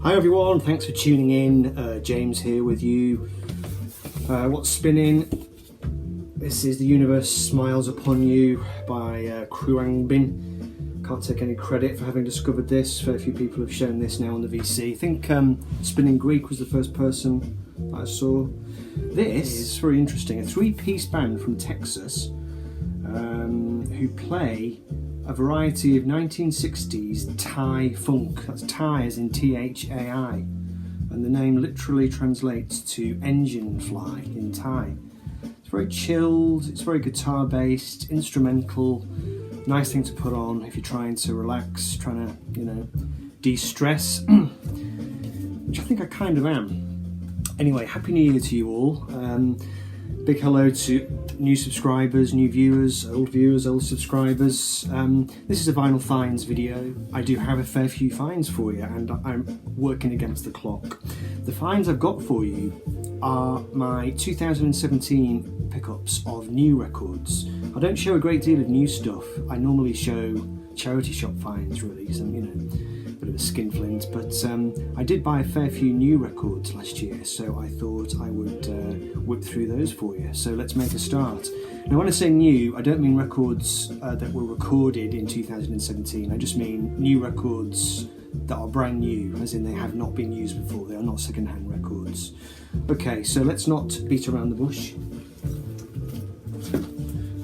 Hi everyone, thanks for tuning in. James here with you. What's spinning? This is The Universe Smiles Upon You by Kruang Bin. Can't take any credit for having discovered this. Fair few people have shown this now on the VC. I think Spinning Greek was the first person that I saw. This is very interesting. A three-piece band from Texas who play a variety of 1960s Thai funk. That's Thai as in Thai, and the name literally translates to engine fly in Thai. It's very chilled, it's very guitar based, instrumental, nice thing to put on if you're trying to relax, trying to, de-stress, which I think I kind of am. Anyway, Happy New Year to you all. Big hello to new subscribers, new viewers, old subscribers. This is a vinyl finds video. I do have a fair few finds for you and I'm working against the clock. The finds I've got for you are my 2017 pickups of new records. I don't show a great deal of new stuff. I normally show charity shop finds, really, some, bit of a skinflint, but I did buy a fair few new records last year, so I thought I would whip through those for you. So let's make a start. Now when I say new, I don't mean records that were recorded in 2017, I just mean new records that are brand new, as in they have not been used before, they are not second-hand records. Okay, so let's not beat around the bush.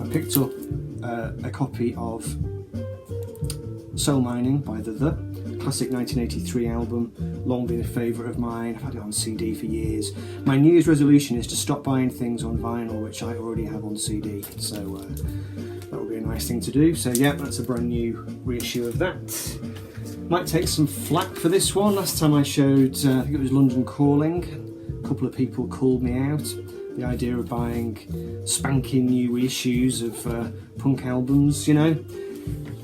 I picked up a copy of Soul Mining by The classic 1983 album, long been a favourite of mine. I've had it on CD for years. My New Year's resolution is to stop buying things on vinyl which I already have on CD, so that would be a nice thing to do. So yeah, that's a brand new reissue of that. Might take some flack for this one. Last time I showed, I think it was London Calling, a couple of people called me out. The idea of buying spanking new reissues of punk albums,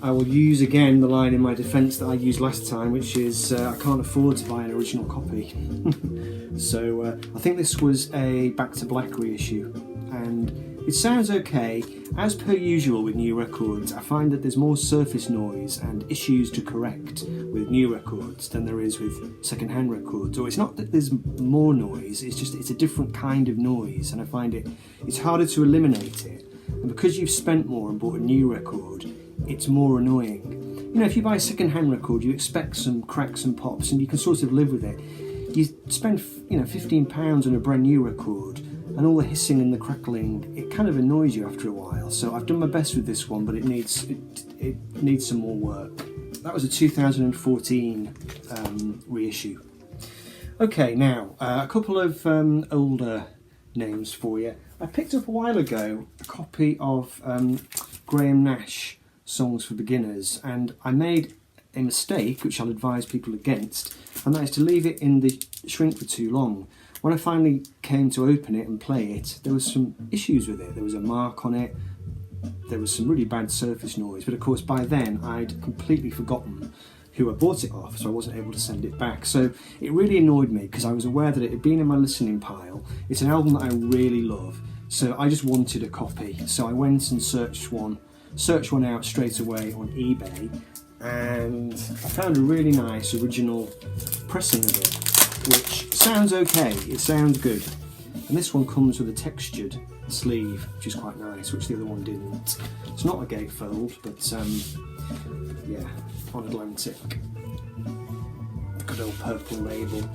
I will use again the line in my defence that I used last time, which is I can't afford to buy an original copy. So I think this was a Back to Black reissue, and it sounds okay. As per usual with new records, I find that there's more surface noise and issues to correct with new records than there is with second-hand records. Or it's not that there's more noise, it's just it's a different kind of noise, and I find it's harder to eliminate it. And because you've spent more and bought a new record, it's more annoying. If you buy a second-hand record, you expect some cracks and pops, and you can sort of live with it. You spend, £15 on a brand new record, and all the hissing and the crackling, it kind of annoys you after a while. So I've done my best with this one, but it needs some more work. That was a 2014 reissue. Okay, now a couple of older names for you. I picked up a while ago a copy of Graham Nash Songs for Beginners, and I made a mistake which I'll advise people against, and that is to leave it in the shrink for too long. When I finally came to open it and play it, there was some issues with it. There was a mark on it, there was some really bad surface noise, but of course by then I'd completely forgotten who I bought it off, so I wasn't able to send it back. So it really annoyed me because I was aware that it had been in my listening pile. It's an album that I really love, so I just wanted a copy. So I went and searched one out straight away on eBay, and I found a really nice original pressing of it, which sounds okay, it sounds good. And this one comes with a textured sleeve, which is quite nice, which the other one didn't. It's not a gatefold, but yeah, on Atlantic. Good old purple label.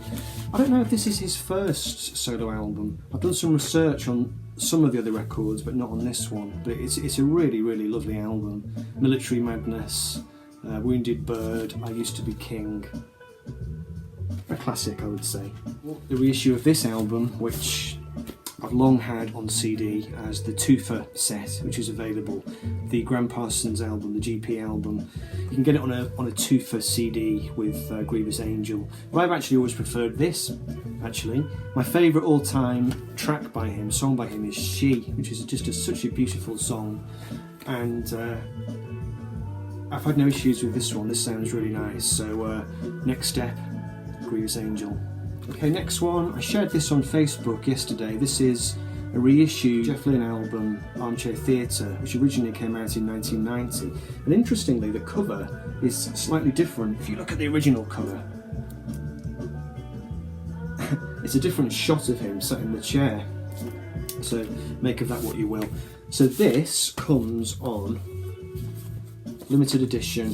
I don't know if this is his first solo album. I've done some research on some of the other records, but not on this one. But it's a really, really lovely album. Military Madness, Wounded Bird, I Used to Be King. A classic, I would say. The reissue of this album, which I've long had on CD as the Tufa set, which is available. The Graham Parsons album, the GP album. You can get it on a Tufa CD with Grievous Angel. But I've actually always preferred this, actually. My favourite all-time track by him, song by him, is She, which is just such a beautiful song. And I've had no issues with this one, this sounds really nice. So next step, Grievous Angel. Okay, next one. I shared this on Facebook yesterday. This is a reissue Jeff Lynne album, Armchair Theatre, which originally came out in 1990. And interestingly, the cover is slightly different. If you look at the original cover, It's a different shot of him sat in the chair. So make of that what you will. So this comes on limited edition,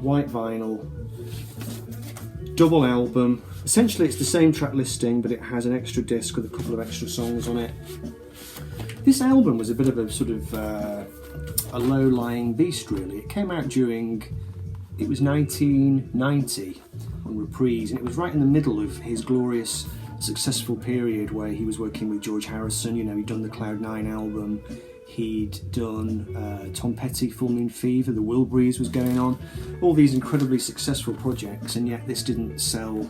white vinyl, double album. Essentially it's the same track listing, but it has an extra disc with a couple of extra songs on it. This album was a bit of a sort of a low-lying beast, really. It came out during, it was 1990 on Reprise, and it was right in the middle of his glorious, successful period where he was working with George Harrison. You know, he'd done the Cloud 9 album, he'd done Tom Petty, Full Moon Fever, the Wilburys was going on, all these incredibly successful projects, and yet this didn't sell.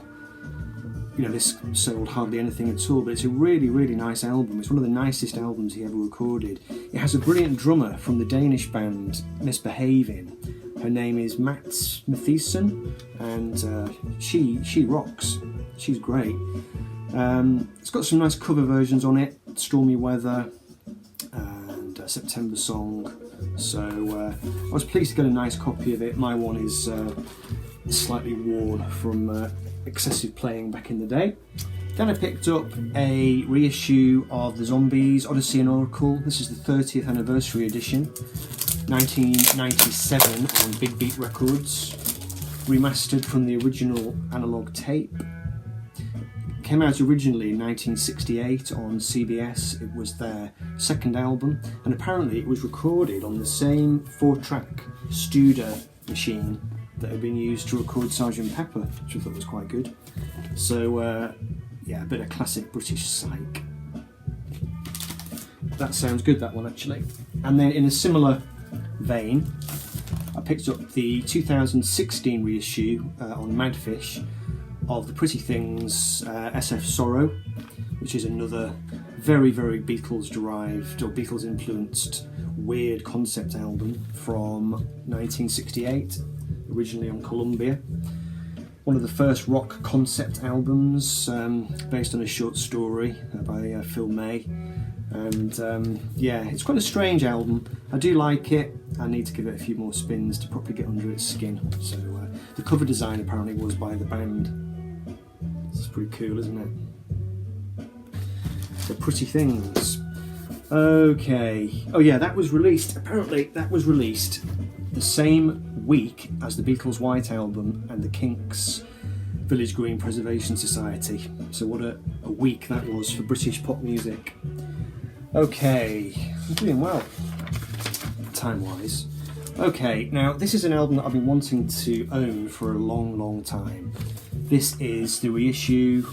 You know, this sold hardly anything at all, but it's a really, really nice album. It's one of the nicest albums he ever recorded. It has a brilliant drummer from the Danish band Misbehaving. Her name is Mats Mathieson, and she rocks. She's great. It's got some nice cover versions on it, Stormy Weather and September Song. So I was pleased to get a nice copy of it. My one is slightly worn from excessive playing back in the day. Then I picked up a reissue of The Zombies, Odyssey and Oracle. This is the 30th anniversary edition, 1997 on Big Beat Records, remastered from the original analogue tape. It came out originally in 1968 on CBS. It was their second album, and apparently it was recorded on the same 4-track Studer machine that had been used to record Sgt. Pepper, which I thought was quite good. So yeah, a bit of classic British psych. That sounds good, that one actually. And then in a similar vein, I picked up the 2016 reissue on Manta Fish of the Pretty Things SF Sorrow, which is another very, very Beatles derived or Beatles influenced weird concept album from 1968. Originally on Columbia. One of the first rock concept albums based on a short story by Phil May. And yeah, it's quite a strange album. I do like it. I need to give it a few more spins to properly get under its skin. So the cover design apparently was by the band. This is pretty cool, isn't it? The Pretty Things. Okay. Oh yeah, that was released. Apparently that was released the same week as the Beatles' White Album and the Kinks' Village Green Preservation Society. So what a week that was for British pop music. Okay, I'm doing well, time-wise. Okay, now this is an album that I've been wanting to own for a long, long time. This is the reissue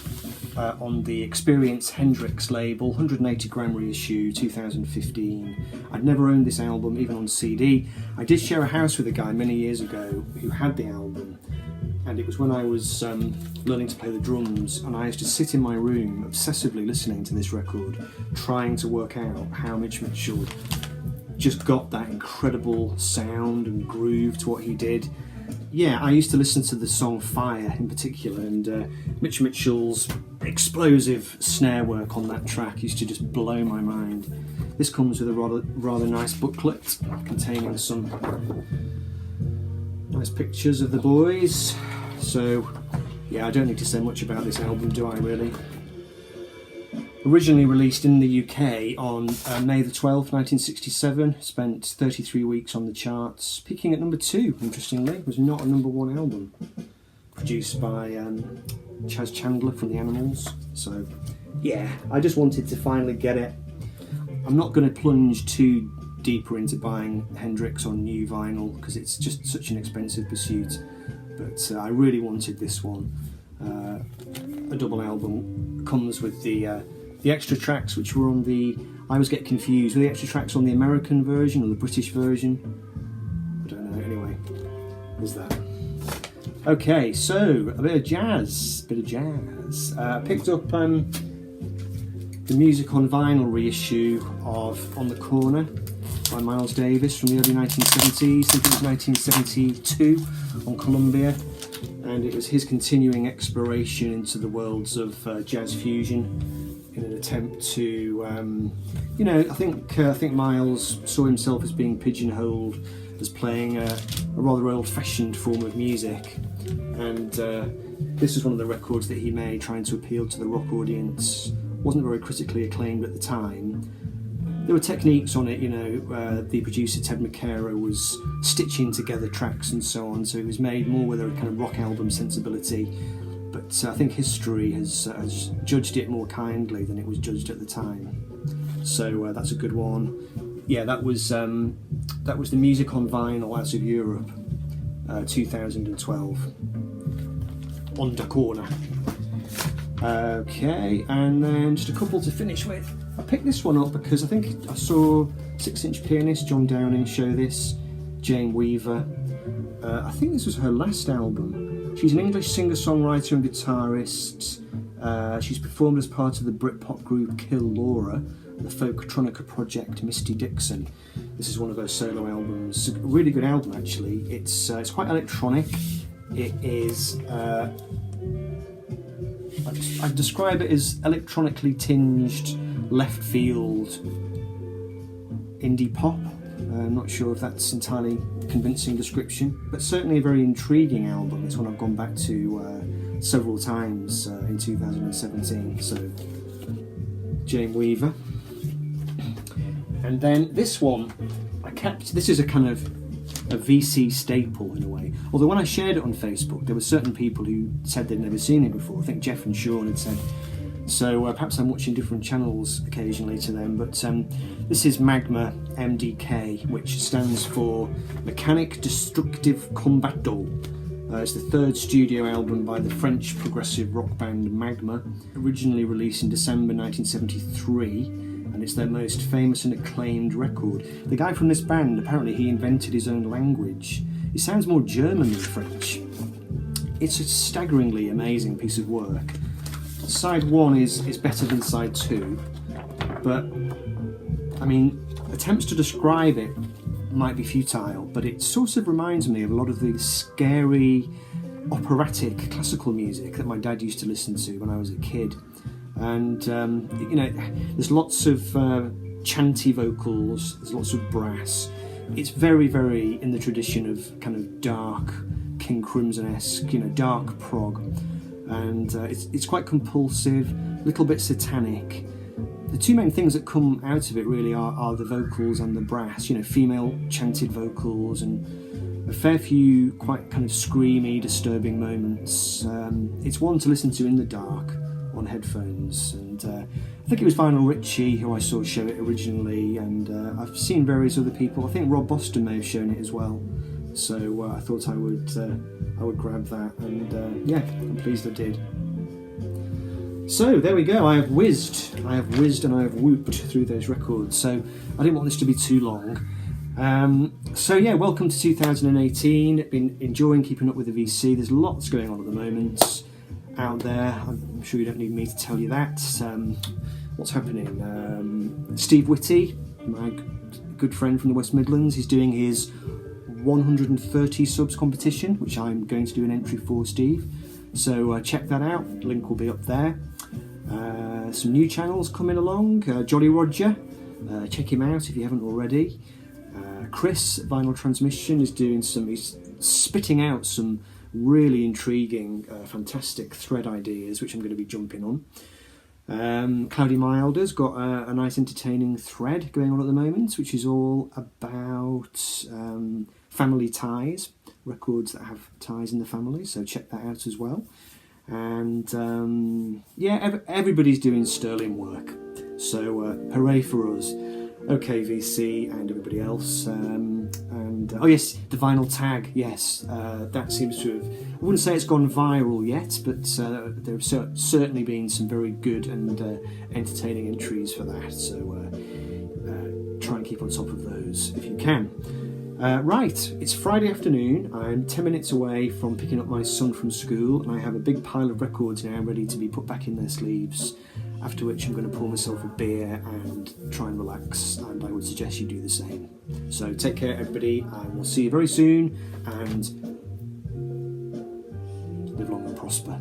on the Experience Hendrix label, 180 gram reissue, 2015. I'd never owned this album, even on CD. I did share a house with a guy many years ago who had the album, and it was when I was learning to play the drums, and I used to sit in my room obsessively listening to this record, trying to work out how Mitch Mitchell just got that incredible sound and groove to what he did. Yeah, I used to listen to the song Fire in particular, and Mitch Mitchell's explosive snare work on that track used to just blow my mind. This comes with a rather nice booklet containing some nice pictures of the boys. So yeah, I don't need to say much about this album, do I really? Originally released in the UK on May the 12th, 1967, spent 33 weeks on the charts, peaking at number 2, interestingly. It was not a number 1 album. Produced by Chaz Chandler from The Animals. So yeah, I just wanted to finally get it. I'm not going to plunge too deeper into buying Hendrix on new vinyl because it's just such an expensive pursuit, but I really wanted this one. A double album comes with the extra tracks, which were on the, I always get confused with the extra tracks on the American version or the British version. I don't know, anyway, there's that. Okay, so a bit of jazz. I picked up the Music on Vinyl reissue of On the Corner by Miles Davis from the early 1970s. I think it was 1972 on Columbia, and it was his continuing exploration into the worlds of jazz fusion in an attempt to, you know, I think Miles saw himself as being pigeonholed as playing a rather old-fashioned form of music, and this was one of the records that he made trying to appeal to the rock audience. Wasn't very critically acclaimed at the time. There were techniques on it, you know, the producer Ted McCaro was stitching together tracks and so on, so it was made more with a kind of rock album sensibility, but I think history has judged it more kindly than it was judged at the time. So that's a good one. Yeah, that was the Music on Vinyl out of Europe, 2012, on Da Corner. Okay, and then just a couple to finish with. I picked this one up because I think I saw 6-inch pianist John Downing show this, Jane Weaver. I think this was her last album. She's an English singer-songwriter and guitarist. She's performed as part of the Britpop group Kill Laura, the folktronica project Misty Dixon. This is one of her solo albums. It's a really good album, actually. It's quite electronic. It is... I'd describe it as electronically tinged, left field indie pop. I'm not sure if that's entirely convincing description, but certainly a very intriguing album. It's one I've gone back to several times in 2017. So, Jane Weaver. And then this one, this is a kind of a VC staple in a way. Although when I shared it on Facebook, there were certain people who said they'd never seen it before. I think Jeff and Sean had said. So perhaps I'm watching different channels occasionally to them. But this is Magma MDK, which stands for Mechanic Destructive Combatto. It's the third studio album by the French progressive rock band Magma, originally released in December 1973. And it's their most famous and acclaimed record. The guy from this band, apparently he invented his own language. It sounds more German than French. It's a staggeringly amazing piece of work. Side 1 is better than side 2, but I mean, attempts to describe it might be futile, but it sort of reminds me of a lot of the scary operatic classical music that my dad used to listen to when I was a kid. And you know, there's lots of chanty vocals, there's lots of brass. It's very, very in the tradition of kind of dark King Crimson-esque, you know, dark prog, and it's quite compulsive, a little bit satanic. The two main things that come out of it really are the vocals and the brass. You know, female chanted vocals and a fair few quite kind of screamy, disturbing moments. It's one to listen to in the dark on headphones, and I think it was Vinyl Richie who I saw show it originally, and I've seen various other people. I think Rob Boston may have shown it as well, so I thought I would grab that, and yeah, I'm pleased I did. So there we go, I have whizzed and I have whooped through those records, so I didn't want this to be too long. So yeah, welcome to 2018. Been enjoying keeping up with the VC. There's lots going on at the moment out there. I'm sure you don't need me to tell you that. What's happening? Steve Whitty, my good friend from the West Midlands, he's doing his 130 subs competition, which I'm going to do an entry for, Steve. So check that out. Link will be up there. Some new channels coming along. Jolly Roger, check him out if you haven't already. Chris, Vinyl Transmission, is doing he's spitting out some really intriguing, fantastic thread ideas, which I'm going to be jumping on. Cloudy Milder's got a nice entertaining thread going on at the moment, which is all about family ties, records that have ties in the family, so check that out as well. And yeah, everybody's doing sterling work, so hooray for us. Okay, VC and everybody else. And oh yes, the vinyl tag, yes, that seems to have, I wouldn't say it's gone viral yet, but there have certainly been some very good and entertaining entries for that, so try and keep on top of those if you can. Right, it's Friday afternoon. I'm 10 minutes away from picking up my son from school, and I have a big pile of records now ready to be put back in their sleeves, after which I'm going to pour myself a beer and try and relax, and I would suggest you do the same. So take care everybody, and we'll see you very soon, and live long and prosper.